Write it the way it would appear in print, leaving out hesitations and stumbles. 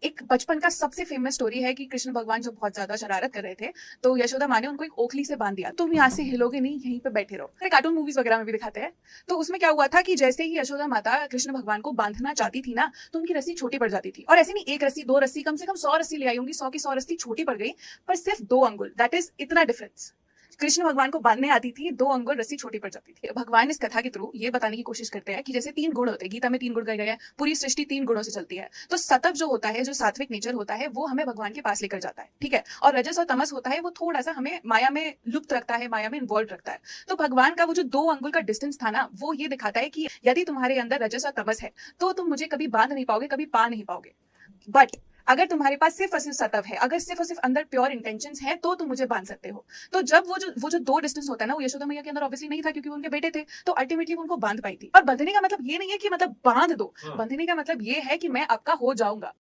एक बचपन का सबसे फेमस स्टोरी है कि कृष्ण भगवान जब बहुत ज्यादा शरारत कर रहे थे तो यशोदा माँ ने उनको एक ओखली से बांध दिया, तुम यहाँ से हिलोगे नहीं, यहीं पे बैठे रहो। अरे कार्टून मूवीज वगैरह में भी दिखाते हैं। तो उसमें क्या हुआ था कि जैसे ही यशोदा माता कृष्ण भगवान को बांधना चाहती थी ना, तो उनकी रस्सी छोटी पड़ जाती थी। और ऐसे नहीं एक रस्सी दो रस्सी, कम से कम 100 रस्सी ले आई होंगी, 100 की 100 रस्सी छोटी पड़ गई, पर सिर्फ 2 अंगुल। दैट इज इतना डिफरेंस। कृष्ण भगवान को बांधने आती थी, 2 अंगुल रस्सी छोटी पड़ जाती थी। भगवान इस कथा के थ्रू ये बताने की कोशिश करते हैं कि जैसे 3 गुण होते हैं, गीता में 3 गुण कहे गए हैं, पूरी सृष्टि 3 गुणों से चलती है। तो सतव जो होता है, जो सात्विक नेचर होता है, वो हमें भगवान के पास लेकर जाता है, ठीक है। और रजस और तमस होता है, वो थोड़ा सा हमें माया में लुप्त रखता है, माया में इन्वॉल्व रखता है। तो भगवान का वो जो 2 अंगुल का डिस्टेंस था ना, वो ये दिखाता है कि यदि तुम्हारे अंदर रजस और तमस है तो तुम मुझे कभी बांध नहीं पाओगे, कभी पा नहीं पाओगे। बट अगर तुम्हारे पास सिर्फ और सिर्फ सतव है, अगर सिर्फ और सिर्फ अंदर प्योर इंटेंशंस है, तो तुम मुझे बांध सकते हो। तो जब वो जो 2 डिस्टेंस होता है ना, वो यशोदा मैया के अंदर ऑब्वियसली नहीं था, क्योंकि वो उनके बेटे थे। तो अल्टीमेटली वो उनको बांध पाई थी। और बंधने का मतलब ये नहीं है कि मतलब बांध दो, बंधने का मतलब ये है कि मैं आपका हो जाऊंगा।